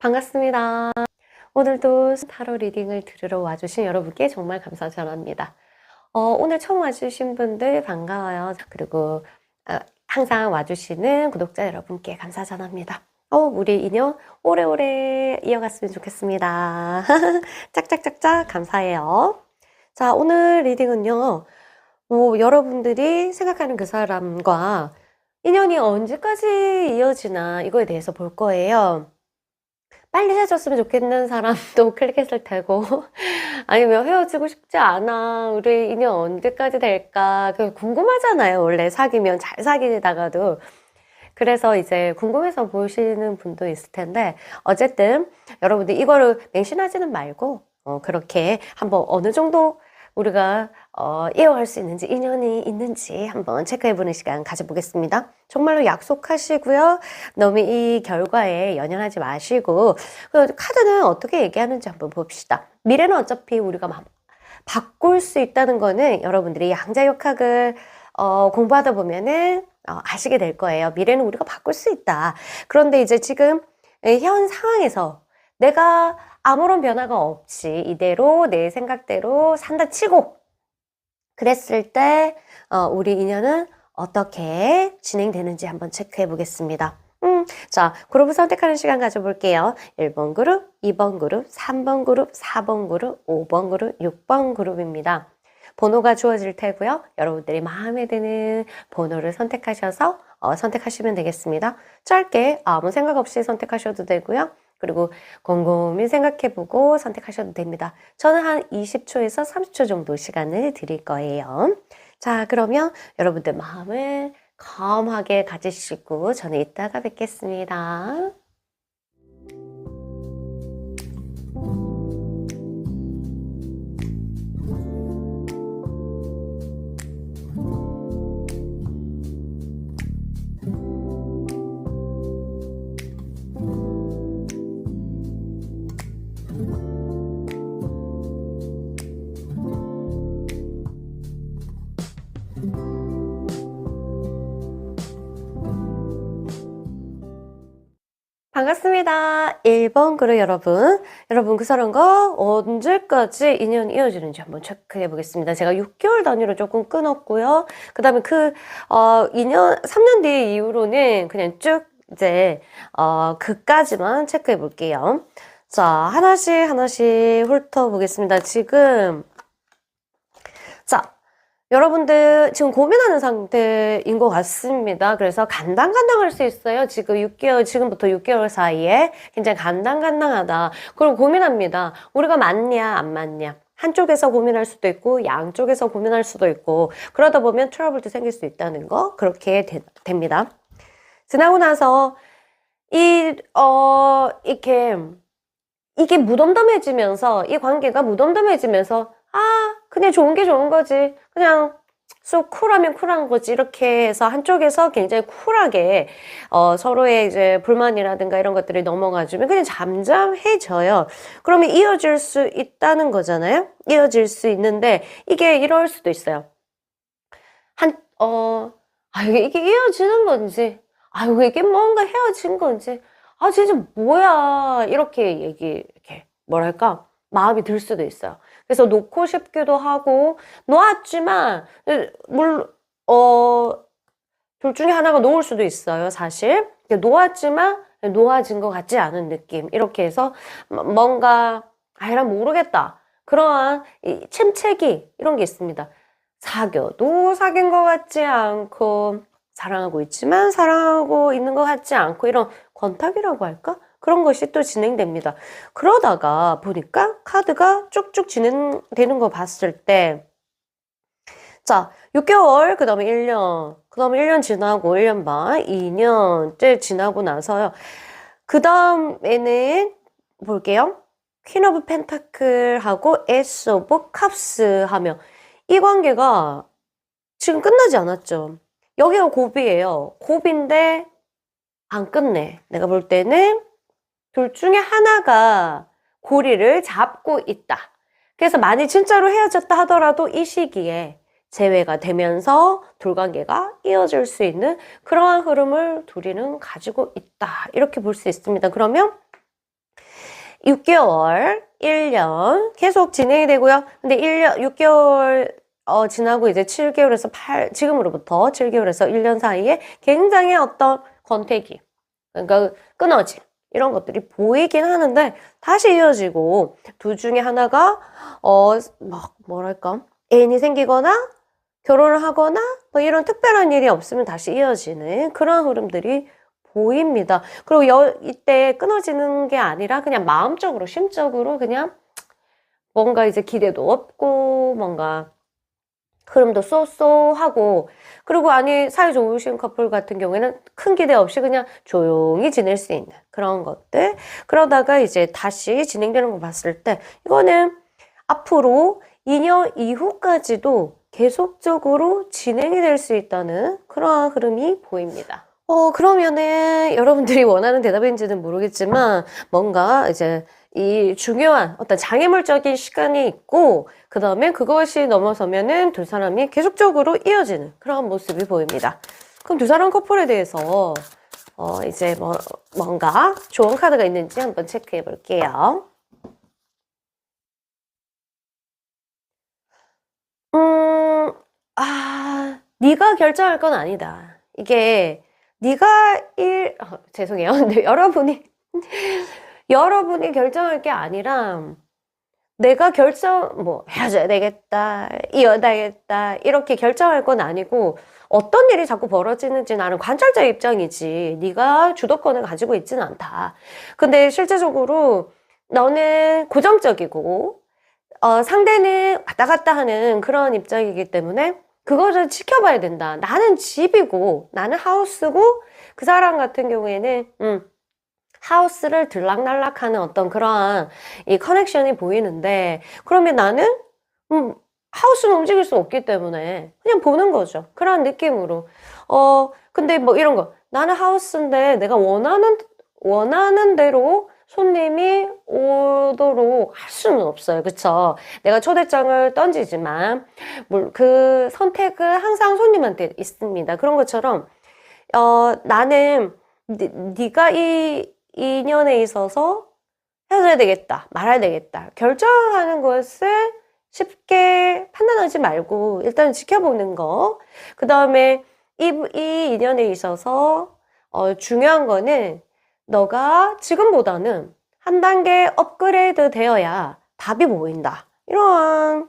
반갑습니다. 오늘도 타로 리딩을 들으러 와주신 여러분께 정말 감사 전합니다. 오늘 처음 와주신 분들 반가워요. 그리고 항상 와주시는 구독자 여러분께 감사 전합니다. 우리 인연 오래오래 이어갔으면 좋겠습니다. 짝짝짝짝 감사해요. 자, 오늘 리딩은요. 여러분들이 생각하는 그 사람과 인연이 언제까지 이어지나 이거에 대해서 볼 거예요. 빨리 헤어졌으면 좋겠는 사람도 클릭했을 테고 아니면 헤어지고 싶지 않아, 우리 인연 언제까지 될까, 그게 궁금하잖아요. 원래 사귀면 잘 사귀다가도. 그래서 이제 궁금해서 보시는 분도 있을 텐데, 어쨌든 여러분들 이거를 맹신하지는 말고 그렇게 한번 어느 정도 우리가 이어갈 수 있는지, 인연이 있는지 한번 체크해보는 시간 가져보겠습니다. 정말로 약속하시고요. 너무 이 결과에 연연하지 마시고, 카드는 어떻게 얘기하는지 한번 봅시다. 미래는 어차피 우리가 바꿀 수 있다는 거는 여러분들이 양자역학을 공부하다 보면은 아시게 될 거예요. 미래는 우리가 바꿀 수 있다. 그런데 이제 지금 현 상황에서 내가 아무런 변화가 없이 이대로 내 생각대로 산다 치고 그랬을 때 우리 인연은 어떻게 진행되는지 한번 체크해 보겠습니다. 자, 그룹을 선택하는 시간 가져볼게요. 1번 그룹, 2번 그룹, 3번 그룹, 4번 그룹, 5번 그룹, 6번 그룹입니다. 번호가 주어질 테고요. 여러분들이 마음에 드는 번호를 선택하셔서 선택하시면 되겠습니다. 짧게 아무 생각 없이 선택하셔도 되고요. 그리고 곰곰이 생각해보고 선택하셔도 됩니다. 저는 한 20초에서 30초 정도 시간을 드릴 거예요. 자, 그러면 여러분들 마음을 calm하게 가지시고 저는 이따가 뵙겠습니다. 반갑습니다. 1번 그룹 여러분. 여러분, 그 사람과 언제까지 인연이 이어지는지 한번 체크해 보겠습니다. 제가 6개월 단위로 조금 끊었고요. 그 다음에 인연 3년 뒤 이후로는 그냥 쭉 이제 그까지만 체크해 볼게요. 자, 하나씩 훑어보겠습니다. 자, 여러분들 지금 고민하는 상태인 것 같습니다. 그래서 간당간당할 수 있어요. 지금부터 6개월 사이에 굉장히 간당간당하다. 그럼 고민합니다. 우리가 맞냐, 안 맞냐. 한쪽에서 고민할 수도 있고, 양쪽에서 고민할 수도 있고, 그러다 보면 트러블도 생길 수 있다는 거, 그렇게 됩니다. 지나고 나서, 이게 무덤덤해지면서, 이 관계가 무덤덤해지면서, 그냥 좋은 게 좋은 거지. 그냥 쏙 쿨하면 쿨한 거지. 이렇게 해서 한쪽에서 굉장히 쿨하게 서로의 이제 불만이라든가 이런 것들이 넘어가주면 그냥 잠잠해져요. 그러면 이어질 수 있다는 거잖아요. 이어질 수 있는데 이게 이럴 수도 있어요. 이게 이어지는 건지, 이게 뭔가 헤어진 건지, 진짜 뭐야, 이렇게 뭐랄까, 마음이 들 수도 있어요. 그래서 놓고 싶기도 하고, 놓았지만, 둘 중에 하나가 놓을 수도 있어요, 사실. 놓았지만, 놓아진 것 같지 않은 느낌. 이렇게 해서, 뭔가, 난 모르겠다. 그러한 침체기, 이런 게 있습니다. 사귀어도 사귄 것 같지 않고, 사랑하고 있지만 사랑하고 있는 것 같지 않고, 이런 권태기라고 할까? 그런 것이 또 진행됩니다. 그러다가 보니까 카드가 쭉쭉 진행되는 거 봤을 때, 자, 6개월, 그 다음에 1년, 그 다음에 1년 지나고 1년 반, 2년째 지나고 나서요. 그 다음에는 볼게요. 퀸 오브 펜타클하고 에스 오브 캅스 하며 이 관계가 지금 끝나지 않았죠. 여기가 고비예요. 고비인데 안 끝내. 내가 볼 때는 둘 중에 하나가 고리를 잡고 있다. 그래서 만약 진짜로 헤어졌다 하더라도 이 시기에 재회가 되면서 둘관계가 이어질 수 있는 그러한 흐름을 둘이는 가지고 있다. 이렇게 볼 수 있습니다. 그러면 6개월, 1년 계속 진행이 되고요. 근데 1년, 6개월 지나고 이제 7개월에서 지금으로부터 7개월에서 1년 사이에 굉장히 어떤 권태기, 그러니까 끊어짐, 이런 것들이 보이긴 하는데 다시 이어지고 둘 중에 하나가, 막 뭐랄까, 애인이 생기거나 결혼을 하거나 뭐 이런 특별한 일이 없으면 다시 이어지는 그런 흐름들이 보입니다. 그리고 이때 끊어지는 게 아니라 그냥 마음적으로, 심적으로 그냥 뭔가 이제 기대도 없고 뭔가 흐름도 쏘쏘하고, 그리고 아니 사이 좋으신 커플 같은 경우에는 큰 기대 없이 그냥 조용히 지낼 수 있는 그런 것들, 그러다가 이제 다시 진행되는 거 봤을 때 이거는 앞으로 2년 이후까지도 계속적으로 진행이 될 수 있다는 그러한 흐름이 보입니다. 그러면은 여러분들이 원하는 대답인지는 모르겠지만 뭔가 이제 이 중요한 어떤 장애물적인 시간이 있고 그 다음에 그것이 넘어서면은 두 사람이 계속적으로 이어지는 그런 모습이 보입니다. 그럼 두 사람 커플에 대해서 이제 뭔가 좋은 카드가 있는지 한번 체크해 볼게요. 네가 결정할 건 아니다. 이게 네가 죄송해요. 근데 여러분이 결정할 게 아니라 내가 헤어져야 되겠다, 이어야겠다, 이렇게 결정할 건 아니고 어떤 일이 자꾸 벌어지는지 나는 관찰자 입장이지 네가 주도권을 가지고 있지는 않다. 근데 실제적으로 너는 고정적이고 상대는 왔다 갔다 하는 그런 입장이기 때문에 그거를 지켜봐야 된다. 나는 집이고 나는 하우스고 그 사람 같은 경우에는 하우스를 들락날락하는 어떤 그러한 이 커넥션이 보이는데, 그러면 나는 하우스는 움직일 수 없기 때문에 그냥 보는 거죠. 그런 느낌으로. 근데 뭐 이런 거, 나는 하우스인데 내가 원하는 대로 손님이 오도록 할 수는 없어요. 그쵸? 내가 초대장을 던지지만 그 선택은 항상 손님한테 있습니다. 그런 것처럼 나는 네가 이 인연에 있어서 헤어져야 되겠다, 말아야 되겠다, 결정하는 것을 쉽게 판단하지 말고 일단 지켜보는 거. 그 다음에 이 인연에 있어서 중요한 거는 너가 지금보다는 한 단계 업그레이드 되어야 답이 보인다. 이런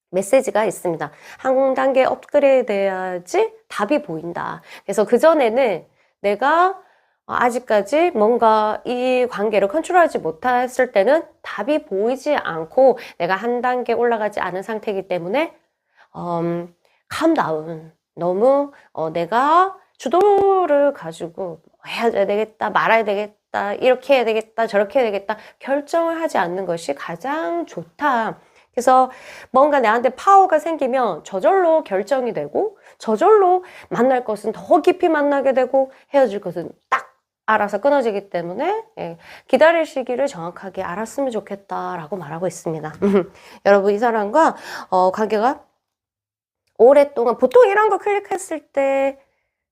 메시지가 있습니다. 한 단계 업그레이드 돼야지 답이 보인다. 그래서 그전에는 내가 아직까지 뭔가 이 관계를 컨트롤하지 못했을 때는 답이 보이지 않고 내가 한 단계 올라가지 않은 상태이기 때문에 calm down. 너무 내가 주도를 가지고 해야 되겠다, 말아야 되겠다, 이렇게 해야 되겠다, 저렇게 해야 되겠다 결정을 하지 않는 것이 가장 좋다. 그래서 뭔가 내한테 파워가 생기면 저절로 결정이 되고 저절로 만날 것은 더 깊이 만나게 되고 헤어질 것은 딱 알아서 끊어지기 때문에 기다릴 시기를 정확하게 알았으면 좋겠다라고 말하고 있습니다. 여러분, 이 사람과 관계가 오랫동안, 보통 이런 거 클릭했을 때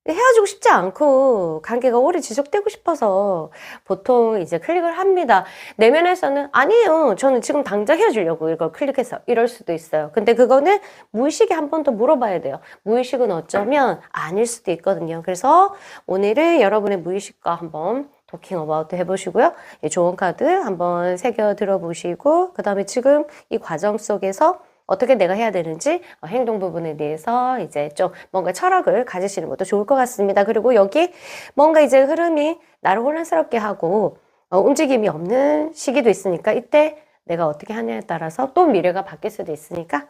헤어지고 싶지 않고 관계가 오래 지속되고 싶어서 보통 이제 클릭을 합니다. 내면에서는 아니에요, 저는 지금 당장 헤어지려고 이걸 클릭해서 이럴 수도 있어요. 근데 그거는 무의식에 한 번 더 물어봐야 돼요. 무의식은 어쩌면 아닐 수도 있거든요. 그래서 오늘은 여러분의 무의식과 한번 토킹 어바웃 해보시고요. 좋은 카드 한번 새겨 들어보시고 그 다음에 지금 이 과정 속에서 어떻게 내가 해야 되는지 행동 부분에 대해서 이제 좀 뭔가 철학을 가지시는 것도 좋을 것 같습니다. 그리고 여기 뭔가 이제 흐름이 나를 혼란스럽게 하고 움직임이 없는 시기도 있으니까 이때 내가 어떻게 하냐에 따라서 또 미래가 바뀔 수도 있으니까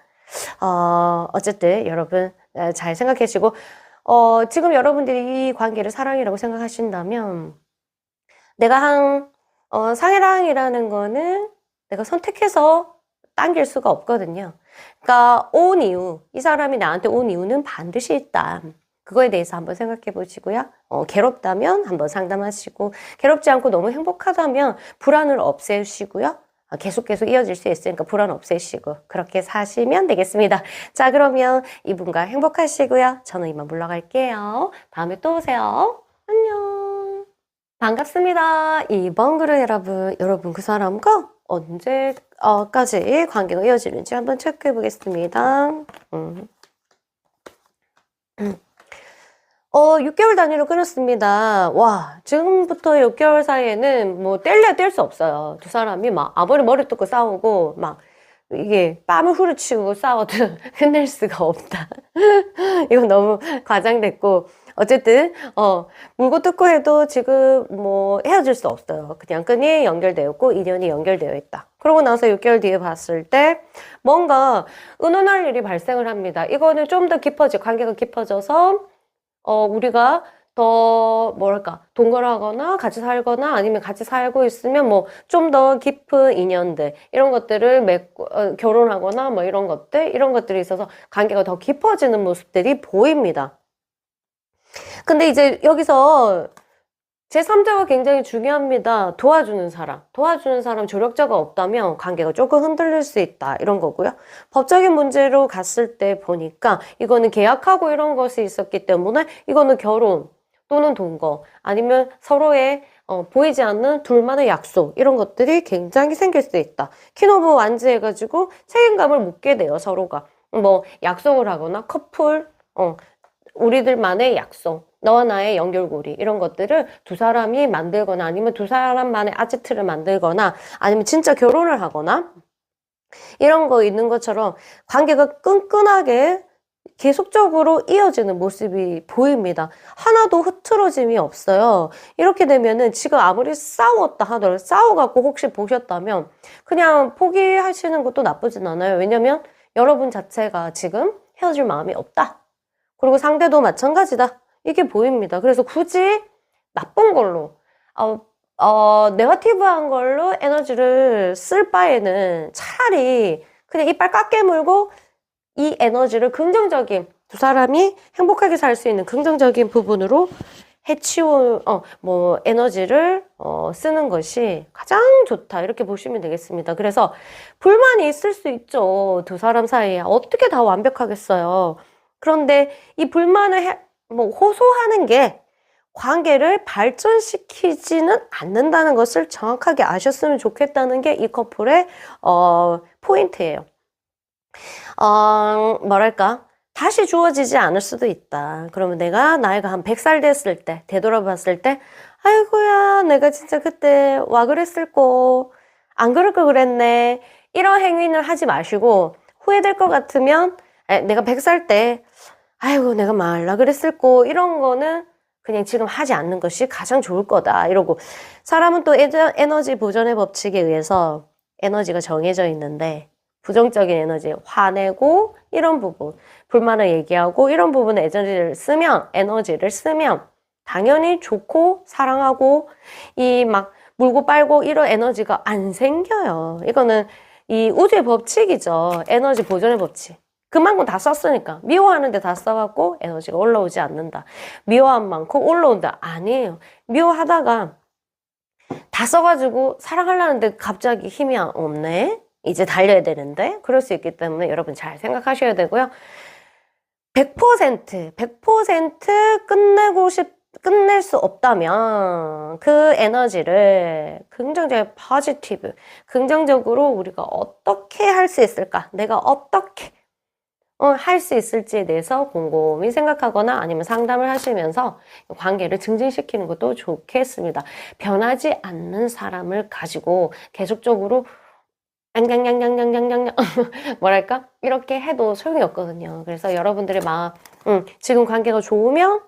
어쨌든 여러분 잘 생각하시고 지금 여러분들이 이 관계를 사랑이라고 생각하신다면 내가 상해랑이라는 거는 내가 선택해서 당길 수가 없거든요. 그러니까 이 사람이 나한테 온 이유는 반드시 있다. 그거에 대해서 한번 생각해 보시고요. 괴롭다면 한번 상담하시고, 괴롭지 않고 너무 행복하다면 불안을 없애시고요. 계속 이어질 수 있으니까 불안 없애시고 그렇게 사시면 되겠습니다. 자, 그러면 이분과 행복하시고요. 저는 이만 물러갈게요. 다음에 또 오세요. 안녕. 반갑습니다. 이번 글은 여러분 그 사람과 언제까지 관계가 이어지는지 한번 체크해 보겠습니다. 6개월 단위로 끊었습니다. 와, 지금부터 6개월 사이에는 뭐 뗄래야 뗄 수 없어요. 두 사람이 막 아무리 머리 뜯고 싸우고 막 이게 뺨을 후려치고 싸워도 끝낼 수가 없다. 이건 너무 과장됐고 어쨌든 물고 뜯고 해도 지금 뭐 헤어질 수 없어요. 그냥 끈이 연결되어 있고 인연이 연결되어 있다. 그러고 나서 6개월 뒤에 봤을 때 뭔가 의논할 일이 발생을 합니다. 이거는 좀 더 관계가 깊어져서 우리가 더 뭐랄까 동거하거나 같이 살거나 아니면 같이 살고 있으면 뭐 좀 더 깊은 인연들 이런 것들을 맺고 결혼하거나 뭐 이런 것들이 있어서 관계가 더 깊어지는 모습들이 보입니다. 근데 이제 여기서 제3자가 굉장히 중요합니다. 도와주는 사람 조력자가 없다면 관계가 조금 흔들릴 수 있다 이런 거고요. 법적인 문제로 갔을 때 보니까 이거는 계약하고 이런 것이 있었기 때문에 이거는 결혼 또는 동거 아니면 서로의 보이지 않는 둘만의 약속 이런 것들이 굉장히 생길 수 있다. 키노브 완즈 해가지고 책임감을 묻게 돼요. 서로가 뭐 약속을 하거나 커플 우리들만의 약속 너와 나의 연결고리 이런 것들을 두 사람이 만들거나 아니면 두 사람만의 아지트를 만들거나 아니면 진짜 결혼을 하거나 이런 거 있는 것처럼 관계가 끈끈하게 계속적으로 이어지는 모습이 보입니다. 하나도 흐트러짐이 없어요. 이렇게 되면은 지금 아무리 싸웠다 하더라도 싸워갖고 혹시 보셨다면 그냥 포기하시는 것도 나쁘진 않아요. 왜냐면 여러분 자체가 지금 헤어질 마음이 없다. 그리고 상대도 마찬가지다. 이게 보입니다. 그래서 굳이 나쁜 걸로, 네거티브한 걸로 에너지를 쓸 바에는 차라리 그냥 이빨 꽉 깨물고 이 에너지를 긍정적인, 두 사람이 행복하게 살 수 있는 긍정적인 부분으로 에너지를 쓰는 것이 가장 좋다. 이렇게 보시면 되겠습니다. 그래서 불만이 있을 수 있죠. 두 사람 사이에. 어떻게 다 완벽하겠어요. 그런데 이 불만을 호소하는 게 관계를 발전시키지는 않는다는 것을 정확하게 아셨으면 좋겠다는 게 이 커플의 포인트예요. 뭐랄까 다시 주어지지 않을 수도 있다. 그러면 나이가 한 100살 됐을 때 되돌아봤을 때 아이고야 내가 진짜 그때 와 그랬을꼬 안 그럴 걸 그랬네 이런 행위는 하지 마시고 후회될 것 같으면 내가 100살 때 아이고 내가 말라 그랬을꼬 이런 거는 그냥 지금 하지 않는 것이 가장 좋을 거다 이러고 사람은 또 에너지 보존의 법칙에 의해서 에너지가 정해져 있는데 부정적인 에너지 화내고 이런 부분 불만을 얘기하고 이런 부분에 에너지를 쓰면 당연히 좋고 사랑하고 이 막 물고 빨고 이런 에너지가 안 생겨요. 이거는 이 우주의 법칙이죠. 에너지 보존의 법칙. 그만큼 다 썼으니까 미워하는데 다 써갖고 에너지가 올라오지 않는다. 미워한 만큼 올라온다. 아니에요. 미워하다가 다 써가지고 사랑하려는데 갑자기 힘이 없네. 이제 달려야 되는데 그럴 수 있기 때문에 여러분 잘 생각하셔야 되고요. 100% 끝낼 수 없다면 그 에너지를 긍정적으로 우리가 어떻게 할 수 있을까? 내가 어떻게 할 수 있을지에 대해서 곰곰이 생각하거나 아니면 상담을 하시면서 관계를 증진시키는 것도 좋겠습니다. 변하지 않는 사람을 가지고 계속적으로 뭐랄까? 이렇게 해도 소용이 없거든요. 그래서 여러분들의 마음, 지금 관계가 좋으면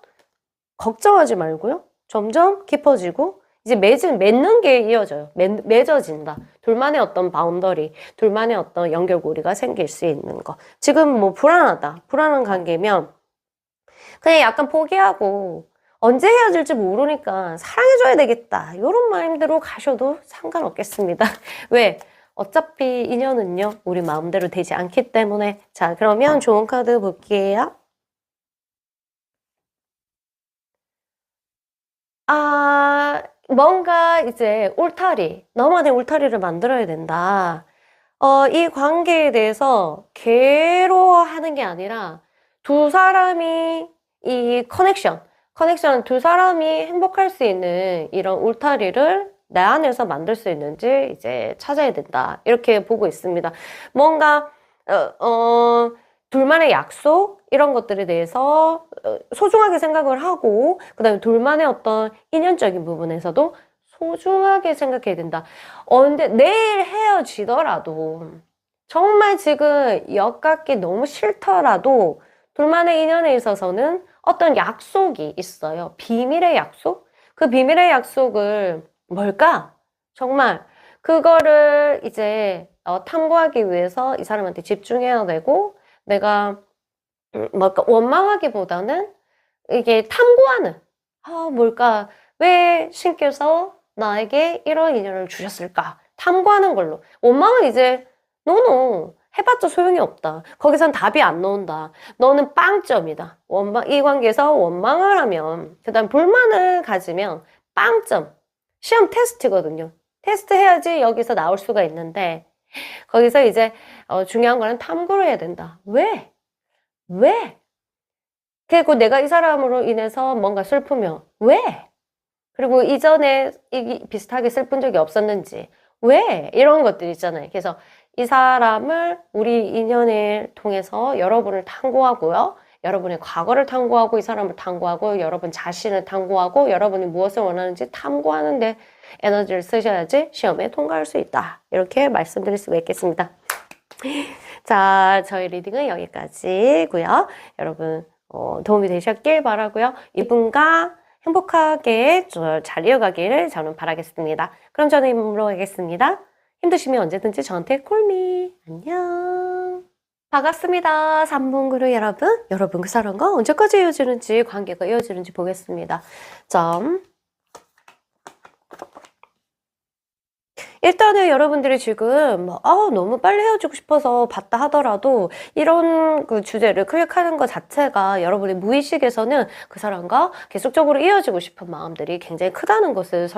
걱정하지 말고요. 점점 깊어지고, 이제 맺는 게 이어져요. 맺어진다. 둘만의 어떤 바운더리, 둘만의 어떤 연결고리가 생길 수 있는 거. 지금 뭐 불안한 관계면 그냥 약간 포기하고 언제 헤어질지 모르니까 사랑해줘야 되겠다. 이런 마인드로 가셔도 상관없겠습니다. 왜? 어차피 인연은요, 우리 마음대로 되지 않기 때문에. 자, 그러면 좋은 카드 볼게요. 뭔가 이제 너만의 울타리를 만들어야 된다. 이 관계에 대해서 괴로워하는 게 아니라 두 사람이 이 커넥션 두 사람이 행복할 수 있는 이런 울타리를 내 안에서 만들 수 있는지 이제 찾아야 된다. 이렇게 보고 있습니다. 뭔가, 둘만의 약속, 이런 것들에 대해서 소중하게 생각을 하고, 그 다음에 둘만의 어떤 인연적인 부분에서도 소중하게 생각해야 된다. 근데 내일 헤어지더라도, 정말 지금 엮기 너무 싫더라도, 둘만의 인연에 있어서는 어떤 약속이 있어요. 비밀의 약속? 그 비밀의 약속을 뭘까? 정말 그거를 이제 탐구하기 위해서 이 사람한테 집중해야 되고 내가 뭘까 원망하기보다는 이게 탐구하는 뭘까? 왜 신께서 나에게 이런 인연을 주셨을까? 탐구하는 걸로 원망은 이제 노노 해봤자 소용이 없다. 거기선 답이 안 나온다. 너는 빵점이다. 이 관계에서 원망을 하면, 그 다음 불만을 가지면 빵점. 시험 테스트거든요. 테스트 해야지 여기서 나올 수가 있는데, 거기서 이제, 중요한 거는 탐구를 해야 된다. 왜? 왜? 그리고 내가 이 사람으로 인해서 뭔가 슬프면, 왜? 그리고 이전에 비슷하게 슬픈 적이 없었는지, 왜? 이런 것들 있잖아요. 그래서 이 사람을 우리 인연을 통해서 여러분을 탐구하고요. 여러분의 과거를 탐구하고 이 사람을 탐구하고 여러분 자신을 탐구하고 여러분이 무엇을 원하는지 탐구하는데 에너지를 쓰셔야지 시험에 통과할 수 있다. 이렇게 말씀드릴 수가 있겠습니다. 자, 저희 리딩은 여기까지고요. 여러분 도움이 되셨길 바라고요. 이분과 행복하게 잘 이어가기를 저는 바라겠습니다. 그럼 저는 이분으로 가겠습니다. 힘드시면 언제든지 저한테 콜미. 안녕. 반갑습니다. 3분 그룹 여러분. 여러분 그 사람과 언제까지 이어지는지 관계가 이어지는지 보겠습니다. 일단은 여러분들이 지금 너무 빨리 헤어지고 싶어서 봤다 하더라도 이런 그 주제를 클릭하는 것 자체가 여러분의 무의식에서는 그 사람과 계속적으로 이어지고 싶은 마음들이 굉장히 크다는 것을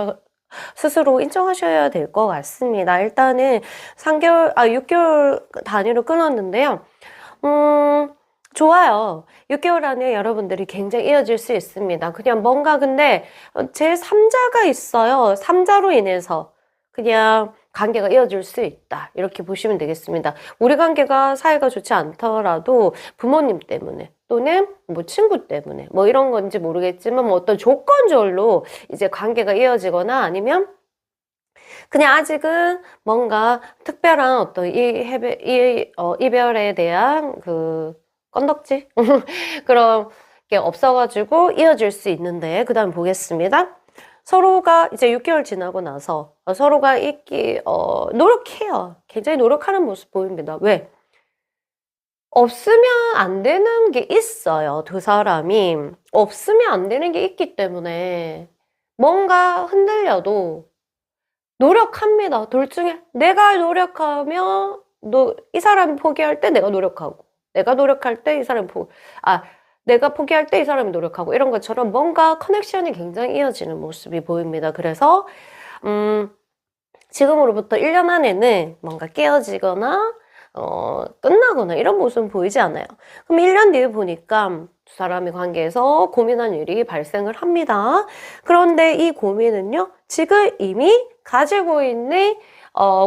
스스로 인정하셔야 될 것 같습니다. 일단은 6개월 단위로 끊었는데요. 좋아요. 6개월 안에 여러분들이 굉장히 이어질 수 있습니다. 그냥 뭔가 근데 제 3자가 있어요. 3자로 인해서 그냥 관계가 이어질 수 있다. 이렇게 보시면 되겠습니다. 우리 관계가 사이가 좋지 않더라도 부모님 때문에 또는 뭐 친구 때문에 뭐 이런 건지 모르겠지만 뭐 어떤 조건절로 이제 관계가 이어지거나 아니면 그냥 아직은 뭔가 특별한 어떤 이별에 대한 그 건덕지? 그런 게 없어가지고 이어질 수 있는데 그 다음 보겠습니다. 서로가 이제 6개월 지나고 나서 서로가 노력해요. 굉장히 노력하는 모습 보입니다. 왜? 없으면 안 되는 게 있어요. 두 사람이. 없으면 안 되는 게 있기 때문에 뭔가 흔들려도 노력합니다. 둘 중에 내가 노력하면 이 사람이 포기할 때 내가 노력하고 내가 노력할 때 이 사람이 내가 포기할 때 이 사람이 노력하고 이런 것처럼 뭔가 커넥션이 굉장히 이어지는 모습이 보입니다. 그래서 지금으로부터 1년 안에는 뭔가 깨어지거나 끝나거나 이런 모습은 보이지 않아요. 그럼 1년 뒤에 보니까 두 사람의 관계에서 고민한 일이 발생을 합니다. 그런데 이 고민은요, 지금 이미 가지고 있는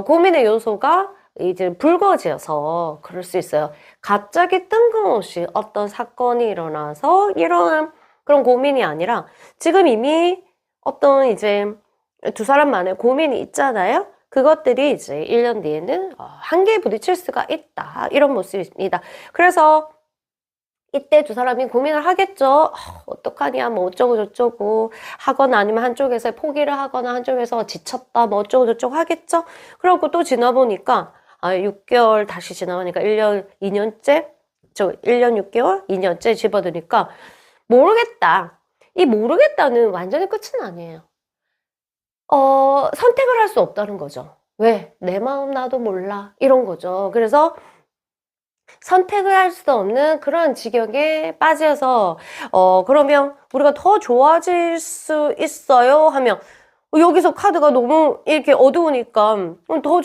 고민의 요소가 이제 불거져서 그럴 수 있어요. 갑자기 뜬금없이 어떤 사건이 일어나서 이런 그런 고민이 아니라 지금 이미 어떤 이제 두 사람만의 고민이 있잖아요. 그것들이 이제 1년 뒤에는 한계에 부딪힐 수가 있다. 이런 모습입니다. 그래서 이때 두 사람이 고민을 하겠죠. 어떡하냐, 뭐 어쩌고 저쩌고 하거나 아니면 한쪽에서 포기를 하거나 한쪽에서 지쳤다, 뭐 어쩌고 저쩌고 하겠죠. 그러고 또 지나보니까 6개월 다시 지나가니까 1년, 2년째? 1년 6개월? 2년째 집어드니까 모르겠다. 이 모르겠다는 완전히 끝은 아니에요. 선택을 할 수 없다는 거죠. 왜? 내 마음 나도 몰라. 이런 거죠. 그래서 선택을 할 수 없는 그런 지경에 빠져서 그러면 우리가 더 좋아질 수 있어요 하면 여기서 카드가 너무 이렇게 어두우니까 더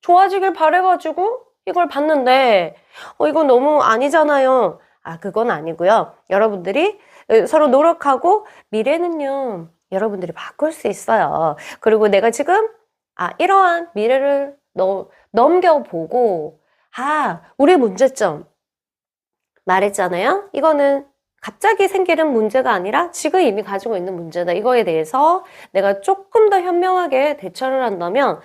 좋아지길 바래가지고 이걸 봤는데 이건 너무 아니잖아요. 그건 아니고요. 여러분들이 서로 노력하고 미래는요, 여러분들이 바꿀 수 있어요. 그리고 내가 지금 이러한 미래를 넘겨보고 우리 문제점 말했잖아요. 이거는 갑자기 생기는 문제가 아니라 지금 이미 가지고 있는 문제다. 이거에 대해서 내가 조금 더 현명하게 대처를 한다면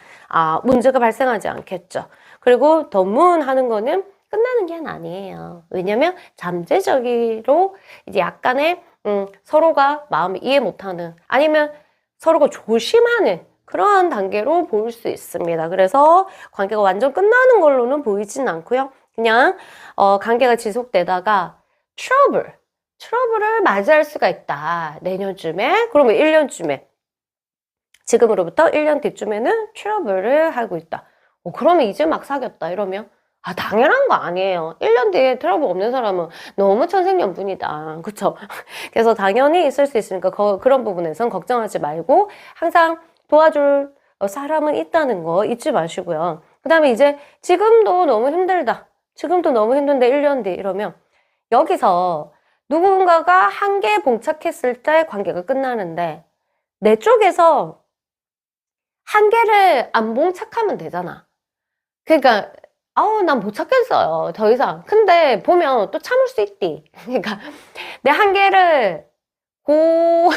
문제가 발생하지 않겠죠. 그리고 더문하는 거는 끝나는 게 아니에요. 왜냐면 잠재적으로 이제 약간의 서로가 마음을 이해 못하는 아니면 서로가 조심하는 그러한 단계로 보일 수 있습니다. 그래서 관계가 완전 끝나는 걸로는 보이진 않고요. 그냥 관계가 지속되다가 트러블을 맞이할 수가 있다. 내년쯤에, 그러면 1년쯤에. 지금으로부터 1년 뒤쯤에는 트러블을 하고 있다. 그러면 이제 막 사귀었다. 이러면 당연한 거 아니에요. 1년 뒤에 트러블 없는 사람은 너무 천생연분이다. 그쵸? 그래서 당연히 있을 수 있으니까 그런 부분에선 걱정하지 말고 항상 도와줄 사람은 있다는 거 잊지 마시고요. 그 다음에 이제 지금도 너무 힘들다. 지금도 너무 힘든데 1년 뒤 이러면 여기서 누군가가 한계에 봉착했을 때 관계가 끝나는데 내 쪽에서 한계를 안 봉착하면 되잖아. 그러니까 난 못 찾겠어요. 더 이상. 근데 보면 또 참을 수 있디. 그러니까 내 한계를 그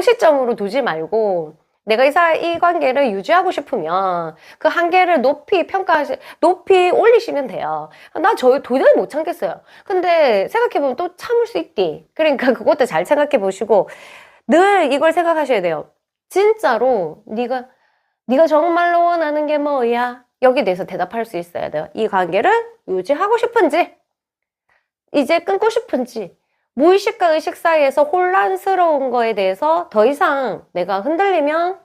시점으로 두지 말고 내가 이 관계를 유지하고 싶으면 그 한계를 높이 올리시면 돼요. 도저히 못 참겠어요. 근데 생각해보면 또 참을 수 있디. 그러니까 그것도 잘 생각해보시고 늘 이걸 생각하셔야 돼요. 진짜로 네가 정말로 원하는 게 뭐야? 여기에 대해서 대답할 수 있어야 돼요. 이 관계를 유지하고 싶은지 이제 끊고 싶은지 무의식과 의식 사이에서 혼란스러운 거에 대해서 더 이상 내가 흔들리면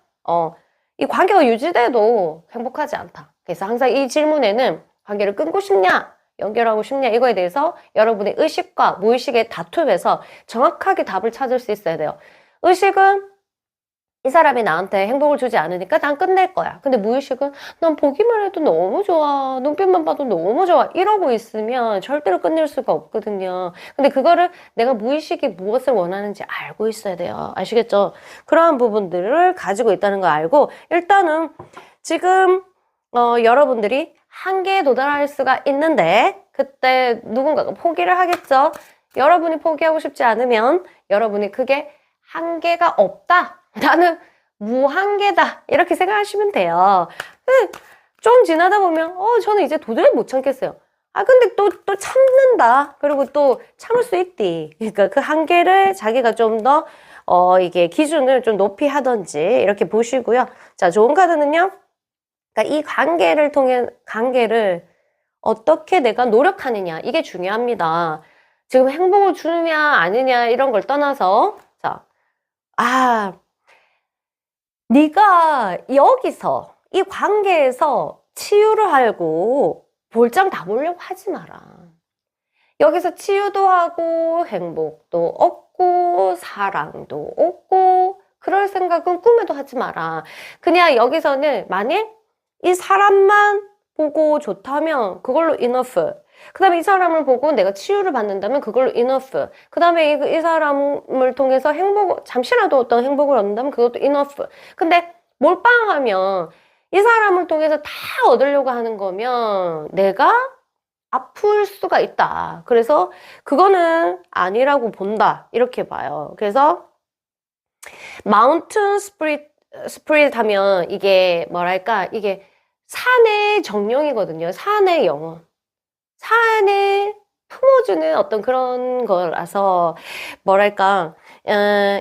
이 관계가 유지돼도 행복하지 않다. 그래서 항상 이 질문에는 관계를 끊고 싶냐 연결하고 싶냐 이거에 대해서 여러분의 의식과 무의식의 다툼에서 정확하게 답을 찾을 수 있어야 돼요. 의식은 이 사람이 나한테 행복을 주지 않으니까 난 끝낼 거야. 근데 무의식은 난 보기만 해도 너무 좋아. 눈빛만 봐도 너무 좋아. 이러고 있으면 절대로 끝낼 수가 없거든요. 근데 그거를 내가 무의식이 무엇을 원하는지 알고 있어야 돼요. 아시겠죠? 그러한 부분들을 가지고 있다는 걸 알고 일단은 지금 여러분들이 한계에 도달할 수가 있는데 그때 누군가가 포기를 하겠죠. 여러분이 포기하고 싶지 않으면 여러분이 그게 한계가 없다. 나는 무한계다. 이렇게 생각하시면 돼요. 좀 지나다 보면, 저는 이제 도저히 못 참겠어요. 근데 또 참는다. 그리고 또 참을 수 있디. 그러니까 그 한계를 자기가 좀 더, 이게 기준을 좀 높이 하던지, 이렇게 보시고요. 자, 좋은 카드는요. 그러니까 이 관계를 어떻게 내가 노력하느냐. 이게 중요합니다. 지금 행복을 주느냐, 아니냐, 이런 걸 떠나서, 자, 네가 여기서 이 관계에서 치유를 하고 볼장 다 보려고 하지 마라. 여기서 치유도 하고 행복도 얻고 사랑도 얻고 그럴 생각은 꿈에도 하지 마라. 그냥 여기서는 만약 이 사람만 보고 좋다면 그걸로 enough. 그 다음에 이 사람을 보고 내가 치유를 받는다면 그걸로 enough. 그 다음에 이 사람을 통해서 잠시라도 어떤 행복을 얻는다면 그것도 enough. 근데 몰빵하면 이 사람을 통해서 다 얻으려고 하는 거면 내가 아플 수가 있다. 그래서 그거는 아니라고 본다. 이렇게 봐요. 그래서 마운틴 스피릿 하면 이게 뭐랄까 이게 산의 정령이거든요. 산의 영혼. 산에 품어주는 어떤 그런 거라서 뭐랄까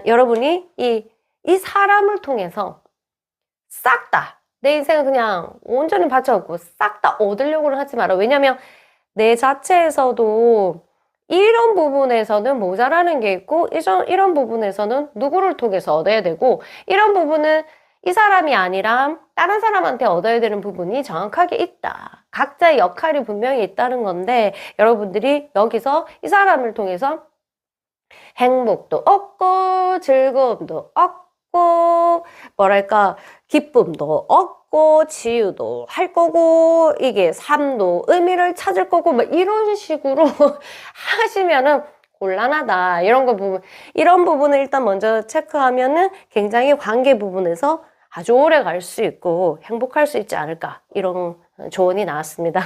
여러분이 이 사람을 통해서 싹 다 내 인생을 그냥 온전히 바쳐갖고 싹 다 얻으려고는 하지 마라. 왜냐면 내 자체에서도 이런 부분에서는 모자라는 게 있고 이런 부분에서는 누구를 통해서 얻어야 되고 이런 부분은 이 사람이 아니라 다른 사람한테 얻어야 되는 부분이 정확하게 있다. 각자의 역할이 분명히 있다는 건데 여러분들이 여기서 이 사람을 통해서 행복도 얻고 즐거움도 얻고 뭐랄까 기쁨도 얻고 치유도 할 거고 이게 삶도 의미를 찾을 거고 막 이런 식으로 하시면은 곤란하다. 이런 부분을 일단 먼저 체크하면은 굉장히 관계 부분에서 아주 오래 갈 수 있고 행복할 수 있지 않을까. 이런 조언이 나왔습니다.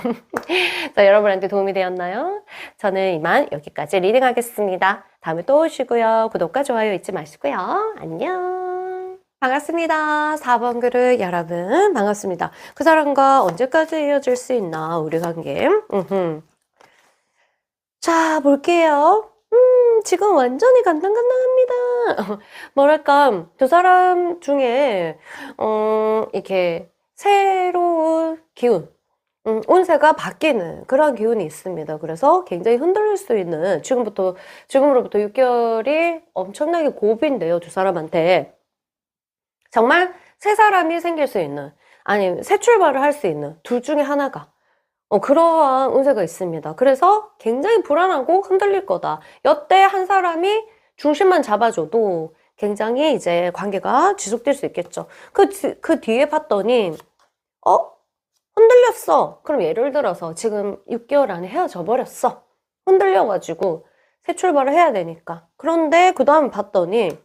자, 여러분한테 도움이 되었나요? 저는 이만 여기까지 리딩하겠습니다. 다음에 또 오시고요. 구독과 좋아요 잊지 마시고요. 안녕. 반갑습니다. 4번 그릇 여러분 반갑습니다. 그 사람과 언제까지 이어질 수 있나 우리 관계. 자, 볼게요. 지금 완전히 간당간당합니다. 뭐랄까, 두 사람 중에, 이렇게 새로운 기운, 운세가 바뀌는 그런 기운이 있습니다. 그래서 굉장히 흔들릴 수 있는, 지금으로부터 6개월이 엄청나게 고비인데요, 두 사람한테. 정말 새 사람이 생길 수 있는, 아니면 새 출발을 할 수 있는 둘 중에 하나가 그러한 운세가 있습니다. 그래서 굉장히 불안하고 흔들릴 거다. 여태 한 사람이 중심만 잡아줘도 굉장히 이제 관계가 지속될 수 있겠죠. 그 뒤에 봤더니, 흔들렸어. 그럼 예를 들어서 지금 6개월 안에 헤어져 버렸어. 흔들려가지고 새 출발을 해야 되니까. 그런데 그 다음에 봤더니,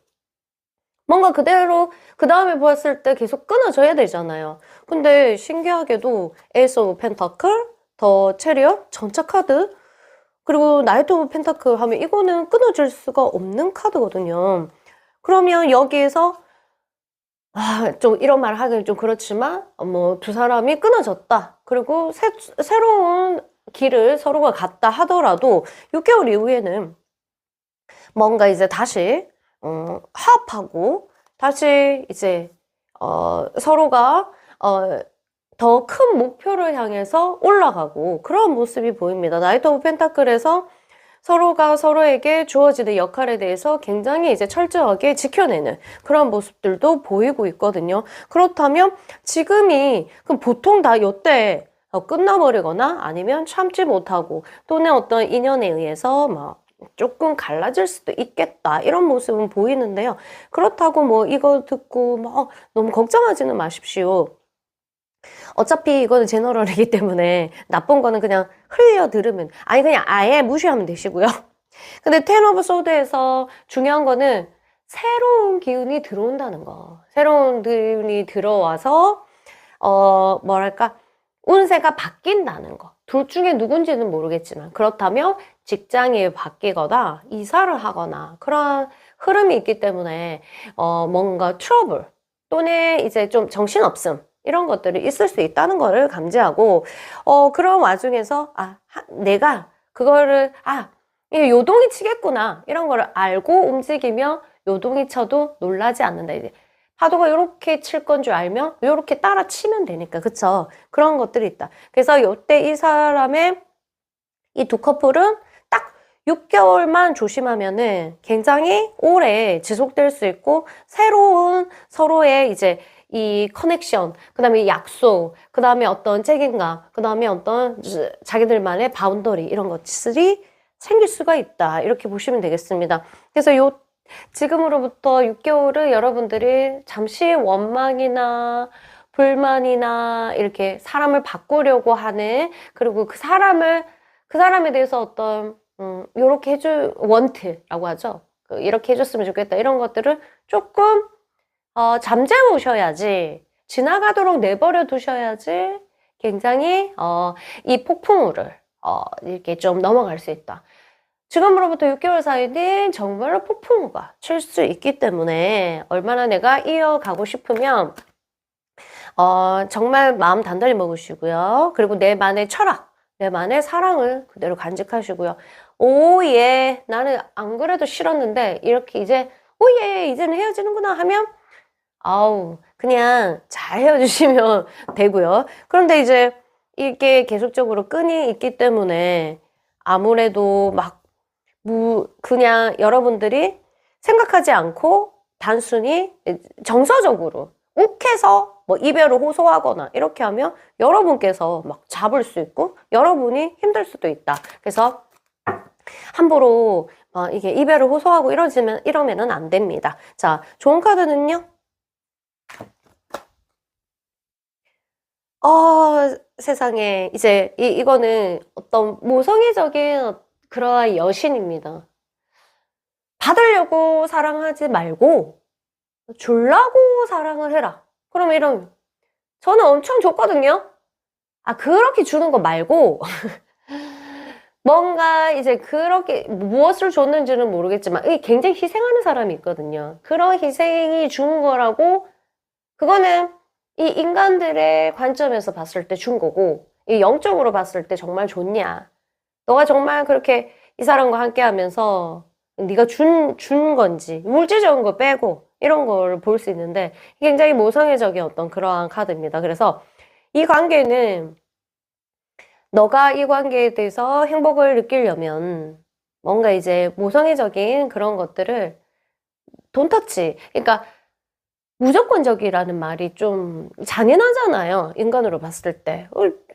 뭔가 그대로 그 다음에 보았을 때 계속 끊어져야 되잖아요. 근데 신기하게도 에이스 오브 펜타클, 더 체리엇, 전차 카드, 그리고 나이트 오브 펜타클 하면 이거는 끊어질 수가 없는 카드거든요. 그러면 여기에서 좀 이런 말 하기는 좀 그렇지만 뭐 두 사람이 끊어졌다. 그리고 새로운 길을 서로가 갔다 하더라도 6개월 이후에는 뭔가 이제 다시 화합하고 다시 이제 서로가 더 큰 목표를 향해서 올라가고 그런 모습이 보입니다. 나이트 오브 펜타클에서 서로가 서로에게 주어지는 역할에 대해서 굉장히 이제 철저하게 지켜내는 그런 모습들도 보이고 있거든요. 그렇다면 지금이 그럼 보통 다 이때 끝나버리거나 아니면 참지 못하고 또는 어떤 인연에 의해서 막 조금 갈라질 수도 있겠다 이런 모습은 보이는데요. 그렇다고 뭐 이거 듣고 막 너무 걱정하지는 마십시오. 어차피 이거는 제너럴이기 때문에 나쁜 거는 그냥 흘려 들으면 그냥 아예 무시하면 되시고요. 근데 텐 오브 소드에서 중요한 거는 새로운 기운이 들어온다는 거. 새로운 기운이 들어와서 뭐랄까 운세가 바뀐다는 거. 둘 중에 누군지는 모르겠지만 그렇다면 직장이 바뀌거나 이사를 하거나 그런 흐름이 있기 때문에 뭔가 트러블 또는 이제 좀 정신없음 이런 것들이 있을 수 있다는 거를 감지하고 그런 와중에서 내가 그거를 이게 요동이 치겠구나 이런 거를 알고 움직이며 요동이 쳐도 놀라지 않는다. 이제 파도가 이렇게 칠 건 줄 알면 이렇게 따라 치면 되니까 그쵸? 그런 것들이 있다. 그래서 이때 이 사람의 이 두 커플은 딱 6개월만 조심하면은 굉장히 오래 지속될 수 있고 새로운 서로의 이제 이 커넥션, 그 다음에 약속, 그 다음에 어떤 책임감, 그 다음에 어떤 자기들만의 바운더리 이런 것들이 생길 수가 있다. 이렇게 보시면 되겠습니다. 그래서 지금으로부터 6개월은 여러분들이 잠시 원망이나 불만이나 이렇게 사람을 바꾸려고 하는 그리고 그 사람에 대해서 어떤 요렇게 원트라고 하죠. 이렇게 해줬으면 좋겠다. 이런 것들을 조금 잠재우셔야지 지나가도록 내버려 두셔야지 굉장히 이 폭풍우를 이렇게 좀 넘어갈 수 있다. 지금으로부터 6개월 사이는 정말로 폭풍우가 칠 수 있기 때문에 얼마나 내가 이어가고 싶으면 정말 마음 단단히 먹으시고요. 그리고 내만의 철학, 내만의 사랑을 그대로 간직하시고요. 오예, 나는 안 그래도 싫었는데 이렇게 이제 오예, 이제는 헤어지는구나 하면 그냥 잘 헤어지시면 되고요. 그런데 이제 이게 계속적으로 끈이 있기 때문에 아무래도 그냥 여러분들이 생각하지 않고 단순히 정서적으로 욱해서 뭐 이별을 호소하거나 이렇게 하면 여러분께서 막 잡을 수 있고 여러분이 힘들 수도 있다. 그래서 함부로 이게 이별을 호소하고 이러면은 안 됩니다. 자, 좋은 카드는요. 세상에 이제 이거는 어떤 모성애적인 그러한 여신입니다. 받으려고 사랑하지 말고 주려고 사랑을 해라. 그럼 이런 저는 엄청 줬거든요. 그렇게 주는 거 말고 뭔가 이제 그렇게 무엇을 줬는지는 모르겠지만 굉장히 희생하는 사람이 있거든요. 그런 희생이 준 거라고 그거는 이 인간들의 관점에서 봤을 때 준 거고 이 영적으로 봤을 때 정말 좋냐. 너가 정말 그렇게 이 사람과 함께 하면서 네가 준 건지 물질적인 거 빼고 이런 걸 볼 수 있는데 굉장히 모성애적인 어떤 그러한 카드입니다. 그래서 이 관계는 너가 이 관계에 대해서 행복을 느끼려면 뭔가 이제 모성애적인 그런 것들을 돈터치. 그러니까 무조건적이라는 말이 좀 잔인하잖아요. 인간으로 봤을 때.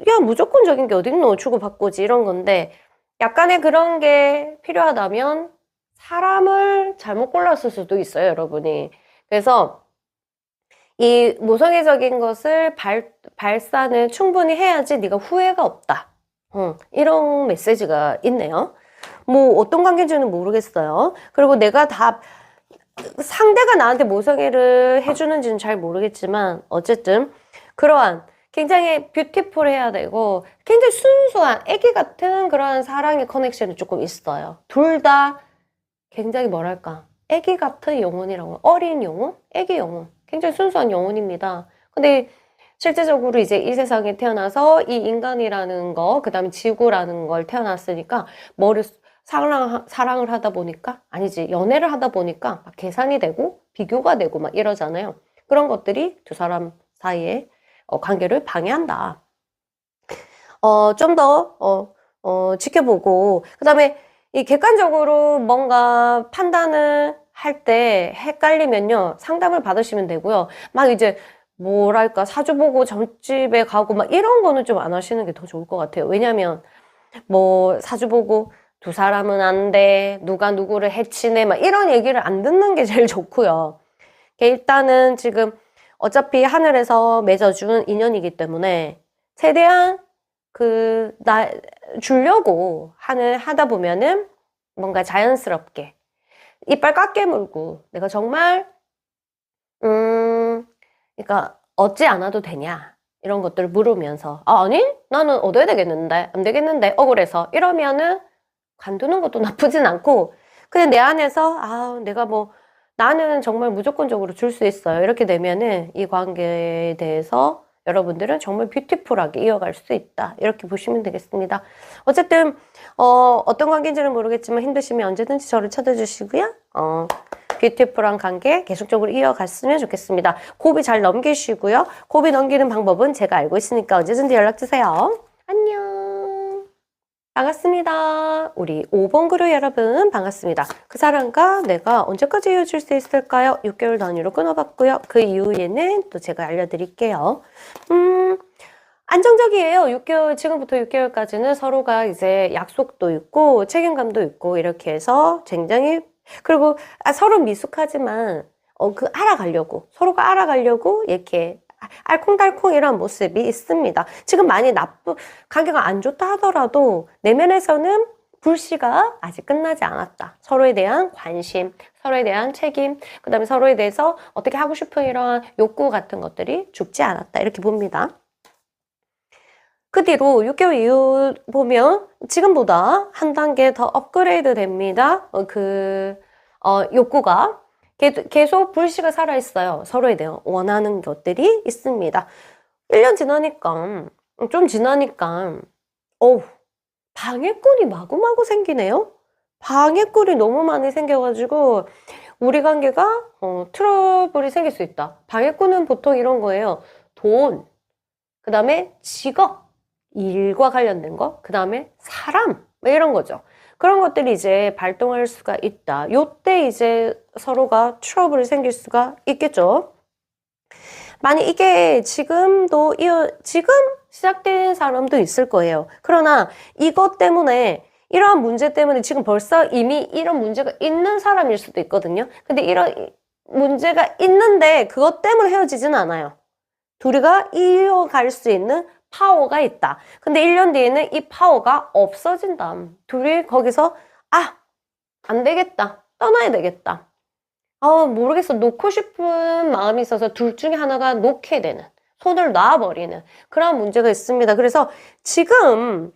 야, 무조건적인 게 어딨노? 주고받고지 이런 건데 약간의 그런 게 필요하다면 사람을 잘못 골랐을 수도 있어요, 여러분이. 그래서 이 모성애적인 것을 발산을 충분히 해야지 네가 후회가 없다. 이런 메시지가 있네요. 뭐 어떤 관계인지는 모르겠어요. 그리고 내가 다 상대가 나한테 모성애를 해주는지는 잘 모르겠지만 어쨌든 그러한 굉장히 뷰티풀해야 되고 굉장히 순수한 애기 같은 그런 사랑의 커넥션이 조금 있어요. 둘 다 굉장히 뭐랄까 애기 같은 영혼이라고 어린 영혼? 애기 영혼. 굉장히 순수한 영혼입니다. 근데 실제적으로 이제 이 세상에 태어나서 이 인간이라는 거, 그 다음에 지구라는 걸 태어났으니까 사랑을 하다 보니까, 아니지, 연애를 하다 보니까 막 계산이 되고 비교가 되고 막 이러잖아요. 그런 것들이 두 사람 사이의 관계를 방해한다. 좀 더, 지켜보고, 그 다음에 이 객관적으로 뭔가 판단을 할 때 헷갈리면요, 상담을 받으시면 되고요. 막 이제 뭐랄까, 사주 보고 점집에 가고 막 이런 거는 좀 안 하시는 게 더 좋을 것 같아요. 왜냐면 뭐 사주 보고 두 사람은 안 돼, 누가 누구를 해치네, 막 이런 얘기를 안 듣는 게 제일 좋고요. 일단은 지금 어차피 하늘에서 맺어준 인연이기 때문에 최대한 주려고 하다 보면은 뭔가 자연스럽게 이빨 꽉 깨물고 내가 정말, 그러니까 얻지 않아도 되냐. 이런 것들을 물으면서, 아니? 나는 얻어야 되겠는데, 안 되겠는데, 억울해서. 이러면은 관두는 것도 나쁘진 않고, 그냥 내 안에서, 나는 정말 무조건적으로 줄 수 있어요. 이렇게 되면은 이 관계에 대해서 여러분들은 정말 뷰티풀하게 이어갈 수 있다. 이렇게 보시면 되겠습니다. 어쨌든, 어떤 관계인지는 모르겠지만 힘드시면 언제든지 저를 찾아주시고요. 뷰티풀한 관계 계속적으로 이어갔으면 좋겠습니다. 고비 잘 넘기시고요. 고비 넘기는 방법은 제가 알고 있으니까 언제든지 연락주세요. 안녕. 반갑습니다. 우리 5번 그룹 여러분 반갑습니다. 그 사람과 내가 언제까지 이어질 수 있을까요? 6개월 단위로 끊어봤고요. 그 이후에는 또 제가 알려드릴게요. 안정적이에요. 6개월, 지금부터 6개월까지는 서로가 이제 약속도 있고 책임감도 있고 이렇게 해서 굉장히 그리고 서로 미숙하지만 서로가 알아가려고 이렇게 알콩달콩 이런 모습이 있습니다. 지금 많이 관계가 안 좋다 하더라도 내면에서는 불씨가 아직 끝나지 않았다. 서로에 대한 관심, 서로에 대한 책임, 그 다음에 서로에 대해서 어떻게 하고 싶은 이런 욕구 같은 것들이 죽지 않았다. 이렇게 봅니다. 그 뒤로 6개월 이후 보면 지금보다 한 단계 더 업그레이드 됩니다. 욕구가 계속 불씨가 살아있어요. 서로에 대한 원하는 것들이 있습니다. 1년 좀 지나니까 방해꾼이 마구마구 생기네요. 방해꾼이 너무 많이 생겨가지고 우리 관계가 트러블이 생길 수 있다. 방해꾼은 보통 이런 거예요. 돈, 그 다음에 직업, 일과 관련된 거, 그 다음에 사람, 이런 거죠. 그런 것들이 이제 발동할 수가 있다. 요때 이제 서로가 트러블이 생길 수가 있겠죠. 만약 이게 지금 시작된 사람도 있을 거예요. 그러나 이것 때문에 이러한 문제 때문에 지금 벌써 이미 이런 문제가 있는 사람일 수도 있거든요. 근데 이런 문제가 있는데 그것 때문에 헤어지진 않아요. 둘이가 이어갈 수 있는 파워가 있다. 근데 1년 뒤에는 이 파워가 없어진다. 둘이 거기서 안 되겠다. 떠나야 되겠다. 모르겠어. 놓고 싶은 마음이 있어서 둘 중에 하나가 놓게 되는, 손을 놔버리는 그런 문제가 있습니다. 그래서 지금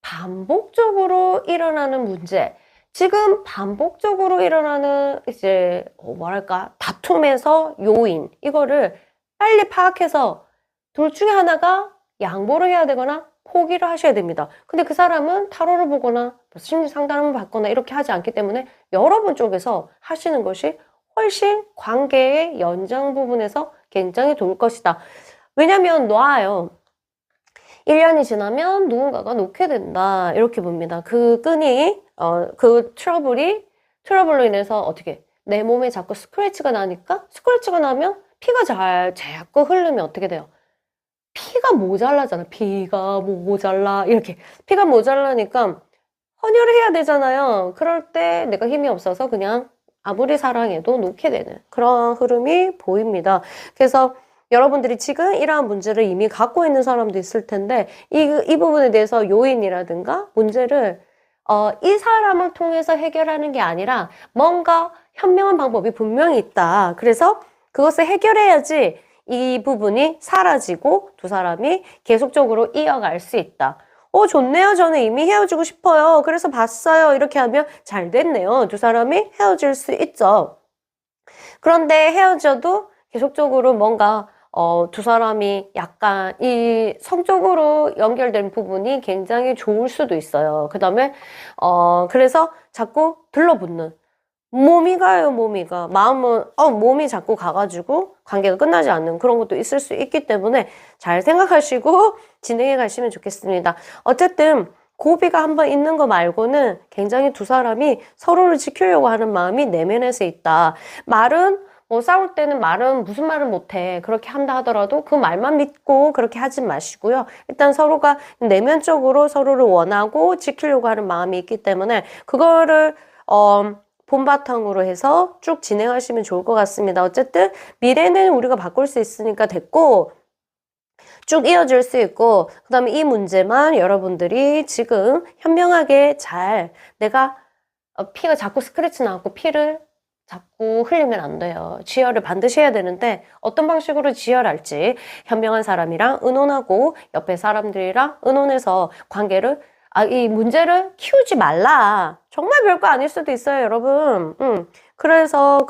반복적으로 일어나는 문제, 지금 반복적으로 일어나는 이제 뭐랄까 다툼에서 요인, 이거를 빨리 파악해서 둘 중에 하나가 양보를 해야 되거나 포기를 하셔야 됩니다. 근데 그 사람은 타로를 보거나 심리 상담을 받거나 이렇게 하지 않기 때문에 여러분 쪽에서 하시는 것이 훨씬 관계의 연장 부분에서 굉장히 좋을 것이다. 왜냐면 놔요. 1년이 지나면 누군가가 놓게 된다. 이렇게 봅니다. 그 끈이, 그 트러블로 인해서 어떻게, 내 몸에 자꾸 스크래치가 나니까, 스크래치가 나면 피가 자꾸 흐르면 어떻게 돼요? 피가 모자라잖아. 피가 모자라. 이렇게. 피가 모자라니까 헌혈을 해야 되잖아요. 그럴 때 내가 힘이 없어서 그냥 아무리 사랑해도 놓게 되는 그런 흐름이 보입니다. 그래서 여러분들이 지금 이러한 문제를 이미 갖고 있는 사람도 있을 텐데 이 부분에 대해서 요인이라든가 문제를 이 사람을 통해서 해결하는 게 아니라 뭔가 현명한 방법이 분명히 있다. 그래서 그것을 해결해야지 이 부분이 사라지고 두 사람이 계속적으로 이어갈 수 있다. 좋네요. 저는 이미 헤어지고 싶어요. 그래서 봤어요. 이렇게 하면 잘 됐네요. 두 사람이 헤어질 수 있죠. 그런데 헤어져도 계속적으로 뭔가 두 사람이 약간 이 성적으로 연결된 부분이 굉장히 좋을 수도 있어요. 그 다음에 그래서 자꾸 들러붙는 몸이 가요. 마음은 몸이 자꾸 가가지고 관계가 끝나지 않는 그런 것도 있을 수 있기 때문에 잘 생각하시고 진행해 가시면 좋겠습니다. 어쨌든 고비가 한번 있는 거 말고는 굉장히 두 사람이 서로를 지키려고 하는 마음이 내면에서 있다. 말은 싸울 때는 무슨 말을 못해. 그렇게 한다 하더라도 그 말만 믿고 그렇게 하지 마시고요. 일단 서로가 내면적으로 서로를 원하고 지키려고 하는 마음이 있기 때문에 그거를 본바탕으로 해서 쭉 진행하시면 좋을 것 같습니다. 어쨌든 미래는 우리가 바꿀 수 있으니까 됐고 쭉 이어질 수 있고 그 다음에 이 문제만 여러분들이 지금 현명하게 잘 내가 피가 자꾸 스크래치 나고 피를 자꾸 흘리면 안 돼요. 지혈을 반드시 해야 되는데 어떤 방식으로 지혈할지 현명한 사람이랑 의논하고 옆에 사람들이랑 의논해서 관계를 이 문제를 키우지 말라. 정말 별거 아닐 수도 있어요, 여러분. 그래서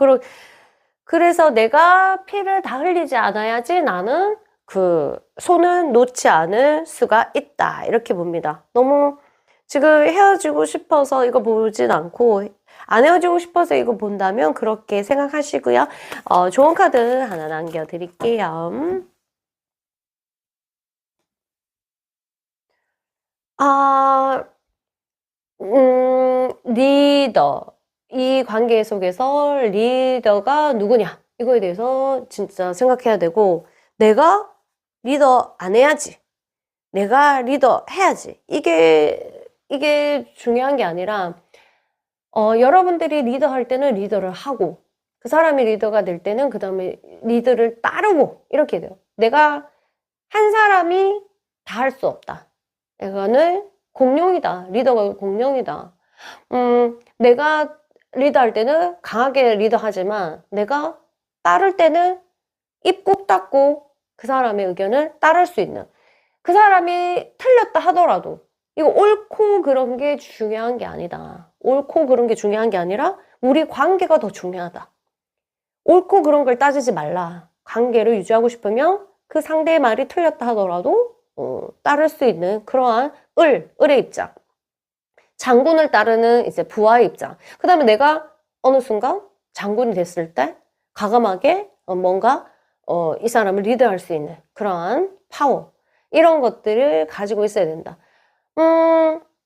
내가 피를 다 흘리지 않아야지 나는 그 손은 놓지 않을 수가 있다. 이렇게 봅니다. 너무 지금 헤어지고 싶어서 이거 보진 않고 안 헤어지고 싶어서 이거 본다면 그렇게 생각하시고요. 좋은 카드 하나 남겨드릴게요. 리더. 이 관계 속에서 리더가 누구냐? 이거에 대해서 진짜 생각해야 되고, 내가 리더 안 해야지. 내가 리더 해야지. 이게 중요한 게 아니라, 여러분들이 리더 할 때는 리더를 하고, 그 사람이 리더가 될 때는 그 다음에 리더를 따르고, 이렇게 돼요. 내가 한 사람이 다 할 수 없다. 이거는 공룡이다. 리더가 공룡이다. 내가 리더할 때는 강하게 리더하지만 내가 따를 때는 입 꼭 닫고 그 사람의 의견을 따를 수 있는 그 사람이 틀렸다 하더라도 이거 옳고 그런 게 중요한 게 아니다. 옳고 그런 게 중요한 게 아니라 우리 관계가 더 중요하다. 옳고 그런 걸 따지지 말라. 관계를 유지하고 싶으면 그 상대의 말이 틀렸다 하더라도 따를 수 있는 그러한 을의 입장. 장군을 따르는 이제 부하의 입장. 그 다음에 내가 어느 순간 장군이 됐을 때 과감하게 뭔가 이 사람을 리드할 수 있는 그러한 파워. 이런 것들을 가지고 있어야 된다.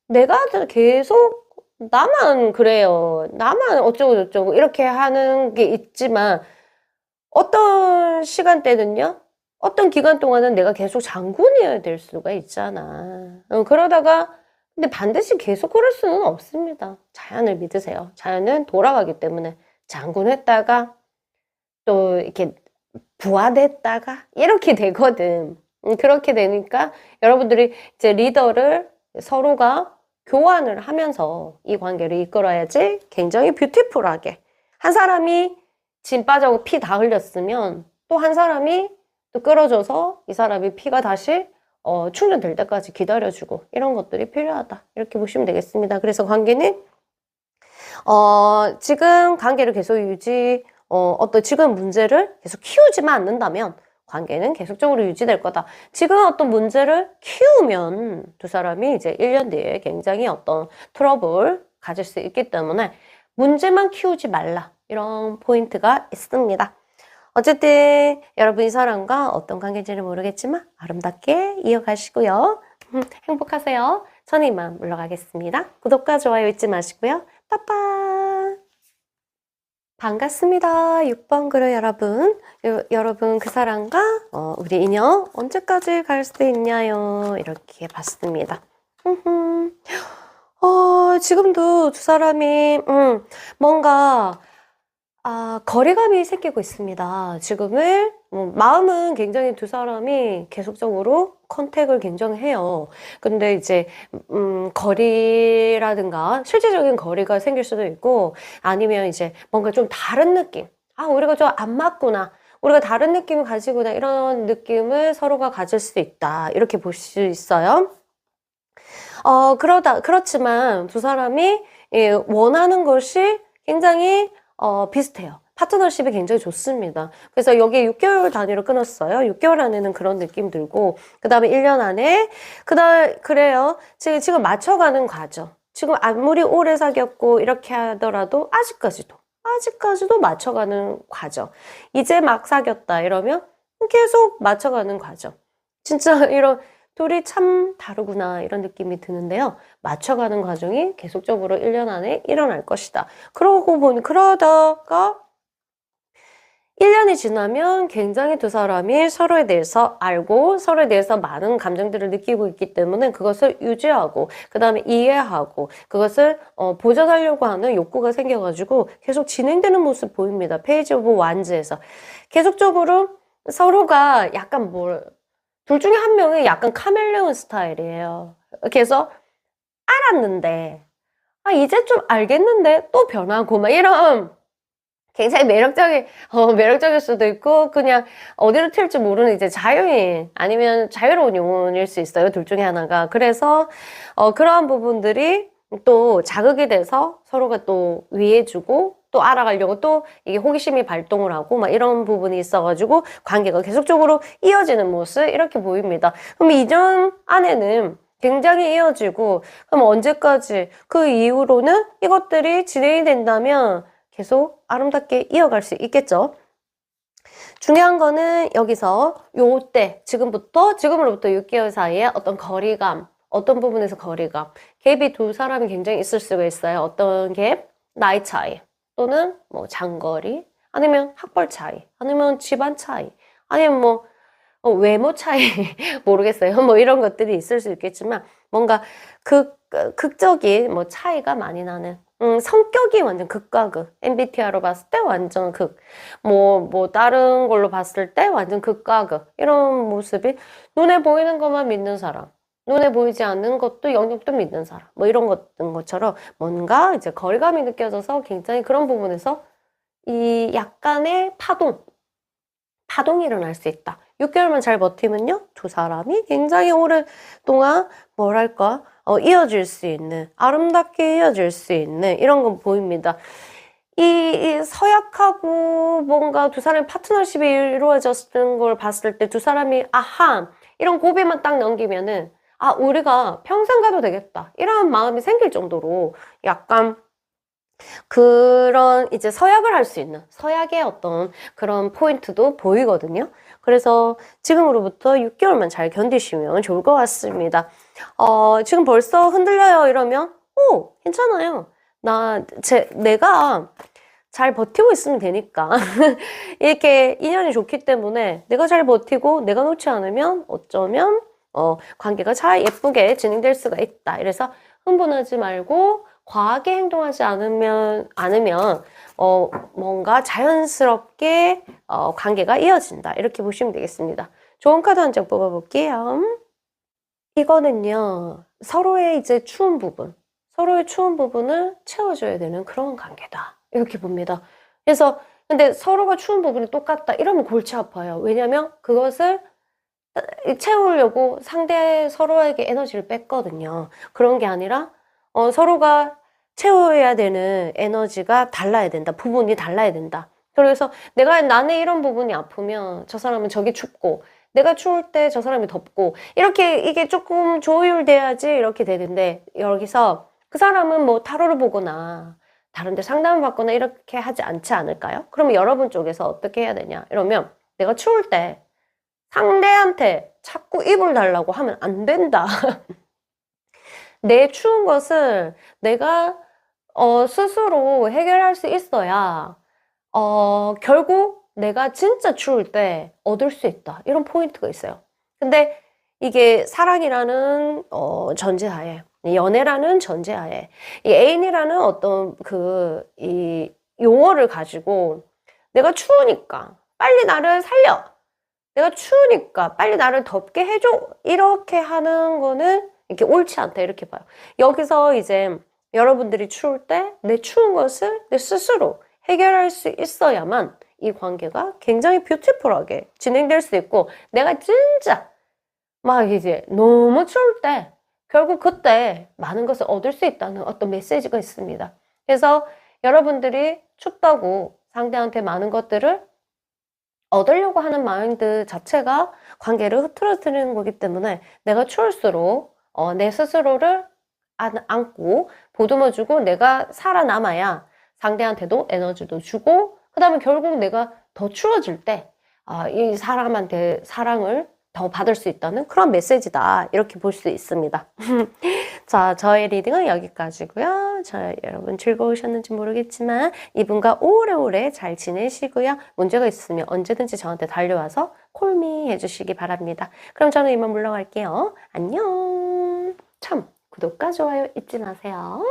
내가 계속 나만 그래요. 나만 어쩌고 저쩌고 이렇게 하는 게 있지만 어떤 시간대는요. 어떤 기간 동안은 내가 계속 장군이어야 될 수가 있잖아. 그러다가 근데 반드시 계속 그럴 수는 없습니다. 자연을 믿으세요. 자연은 돌아가기 때문에 장군했다가 또 이렇게 부하됐다가 이렇게 되거든. 그렇게 되니까 여러분들이 이제 리더를 서로가 교환을 하면서 이 관계를 이끌어야지 굉장히 뷰티풀하게. 한 사람이 진 빠져고 피 다 흘렸으면 또 한 사람이 또 끌어줘서 이 사람이 피가 다시 충전될 때까지 기다려주고 이런 것들이 필요하다. 이렇게 보시면 되겠습니다. 그래서 관계는 지금 관계를 계속 어떤 지금 문제를 계속 키우지만 않는다면 관계는 계속적으로 유지될 거다. 지금 어떤 문제를 키우면 두 사람이 이제 1년 뒤에 굉장히 어떤 트러블 가질 수 있기 때문에 문제만 키우지 말라. 이런 포인트가 있습니다. 어쨌든 여러분 이 사람과 어떤 관계인지는 모르겠지만 아름답게 이어가시고요. 행복하세요. 저는 이만 물러가겠습니다. 구독과 좋아요 잊지 마시고요. 빠빠. 반갑습니다. 6번 그룹 여러분. 여러분 그 사람과 우리 인연 언제까지 갈 수 있냐요? 이렇게 봤습니다. 지금도 두 사람이 뭔가 거리감이 생기고 있습니다. 지금은 마음은 굉장히 두 사람이 계속적으로 컨택을 굉장히 해요. 근데 이제 거리라든가 실질적인 거리가 생길 수도 있고 아니면 이제 뭔가 좀 다른 느낌. 우리가 좀 안 맞구나. 우리가 다른 느낌을 가지구나. 이런 느낌을 서로가 가질 수 있다. 이렇게 볼 수 있어요. 그렇지만 두 사람이 원하는 것이 굉장히 비슷해요. 파트너십이 굉장히 좋습니다. 그래서 여기 6개월 단위로 끊었어요. 6개월 안에는 그런 느낌 들고, 그 다음에 1년 안에, 그래요. 지금 맞춰가는 과정. 지금 아무리 오래 사귀었고, 이렇게 하더라도, 아직까지도 맞춰가는 과정. 이제 막 사귀었다, 이러면 계속 맞춰가는 과정. 진짜 이런, 둘이 참 다르구나, 이런 느낌이 드는데요. 맞춰가는 과정이 계속적으로 1년 안에 일어날 것이다. 그러다가 1년이 지나면 굉장히 두 사람이 서로에 대해서 알고 서로에 대해서 많은 감정들을 느끼고 있기 때문에 그것을 유지하고 그 다음에 이해하고 그것을 보존하려고 하는 욕구가 생겨가지고 계속 진행되는 모습 보입니다. 페이지 오브 완즈에서. 계속적으로 서로가 약간 둘 중에 한 명이 약간 카멜레온 스타일이에요. 그래서 알았는데 이제 좀 알겠는데 또 변하고 막 이런 굉장히 매력적일 수도 있고 그냥 어디로 튈지 모르는 이제 자유인 아니면 자유로운 영혼일 수 있어요. 둘 중에 하나가. 그래서 그러한 부분들이 또 자극이 돼서 서로가 또 위해주고 또 알아가려고 또 이게 호기심이 발동을 하고 막 이런 부분이 있어가지고 관계가 계속적으로 이어지는 모습 이렇게 보입니다. 그럼 이전 안에는 굉장히 이어지고 그럼 언제까지 그 이후로는 이것들이 진행이 된다면 계속 아름답게 이어갈 수 있겠죠. 중요한 거는 여기서 지금으로부터 6개월 사이에 어떤 거리감, 어떤 부분에서 거리감, 갭이 두 사람이 굉장히 있을 수가 있어요. 어떤 갭? 나이 차이 또는 뭐 장거리 아니면 학벌 차이 아니면 집안 차이 아니면 외모 차이 모르겠어요. 뭐 이런 것들이 있을 수 있겠지만 뭔가 극적인 차이가 많이 나는 성격이 완전 극과 극. MBTI로 봤을 때 완전 극. 다른 걸로 봤을 때 완전 극과 극. 이런 모습이 눈에 보이는 것만 믿는 사람. 눈에 보이지 않는 것도 영역도 믿는 사람. 이런 것처럼 뭔가 이제 거리감이 느껴져서 굉장히 그런 부분에서 이 약간의 파동이 일어날 수 있다. 6개월만 잘 버티면요, 두 사람이 굉장히 오랫동안 이어질 수 있는, 아름답게 이어질 수 있는 이런 건 보입니다. 이 서약하고 뭔가 두 사람의 파트너십이 이루어졌던 걸 봤을 때 두 사람이 이런 고비만 딱 넘기면은 우리가 평생 가도 되겠다. 이런 마음이 생길 정도로 약간 그런 이제 서약을 할 수 있는 서약의 어떤 그런 포인트도 보이거든요. 그래서 지금으로부터 6개월만 잘 견디시면 좋을 것 같습니다. 지금 벌써 흔들려요 이러면 괜찮아요. 내가 잘 버티고 있으면 되니까 이렇게 인연이 좋기 때문에 내가 잘 버티고 내가 놓지 않으면 어쩌면 관계가 잘 예쁘게 진행될 수가 있다. 이래서 흥분하지 말고 과하게 행동하지 않으면 뭔가 자연스럽게 관계가 이어진다. 이렇게 보시면 되겠습니다. 좋은 카드 한 장 뽑아볼게요. 이거는요, 서로의 이제 추운 부분, 서로의 추운 부분을 채워줘야 되는 그런 관계다. 이렇게 봅니다. 그래서, 근데 서로가 추운 부분이 똑같다. 이러면 골치 아파요. 왜냐면 그것을 채우려고 서로에게 에너지를 뺐거든요. 그런 게 아니라, 서로가 채워야 되는 에너지가 달라야 된다. 부분이 달라야 된다. 그래서 나는 이런 부분이 아프면 저 사람은 저기 춥고, 내가 추울 때 저 사람이 덥고, 이렇게 이게 조금 조율돼야지 이렇게 되는데, 여기서 그 사람은 뭐 타로를 보거나, 다른 데 상담을 받거나 이렇게 하지 않지 않을까요? 그러면 여러분 쪽에서 어떻게 해야 되냐? 이러면 내가 추울 때 상대한테 자꾸 입을 달라고 하면 안 된다. 내 추운 것을 내가 스스로 해결할 수 있어야 결국 내가 진짜 추울 때 얻을 수 있다. 이런 포인트가 있어요. 근데 이게 사랑이라는 전제하에, 연애라는 전제하에, 이 애인이라는 어떤 이 용어를 가지고 내가 추우니까 빨리 나를 살려. 내가 추우니까 빨리 나를 덥게 해줘. 이렇게 하는 거는 이렇게 옳지 않다. 이렇게 봐요. 여기서 이제 여러분들이 추울 때 내 추운 것을 내 스스로 해결할 수 있어야만 이 관계가 굉장히 뷰티풀하게 진행될 수 있고, 내가 진짜 막 이제 너무 추울 때 결국 그때 많은 것을 얻을 수 있다는 어떤 메시지가 있습니다. 그래서 여러분들이 춥다고 상대한테 많은 것들을 얻으려고 하는 마인드 자체가 관계를 흐트러뜨리는 거기 때문에, 내가 추울수록 내 스스로를 안고 보듬어주고 내가 살아남아야 상대한테도 에너지도 주고, 그 다음에 결국 내가 더 추워질 때 이 사람한테 사랑을 더 받을 수 있다는 그런 메시지다. 이렇게 볼 수 있습니다. 자, 저의 리딩은 여기까지고요. 여러분 즐거우셨는지 모르겠지만 이분과 오래오래 잘 지내시고요. 문제가 있으면 언제든지 저한테 달려와서 콜미 해주시기 바랍니다. 그럼 저는 이만 물러갈게요. 안녕. 참, 구독과 좋아요 잊지 마세요.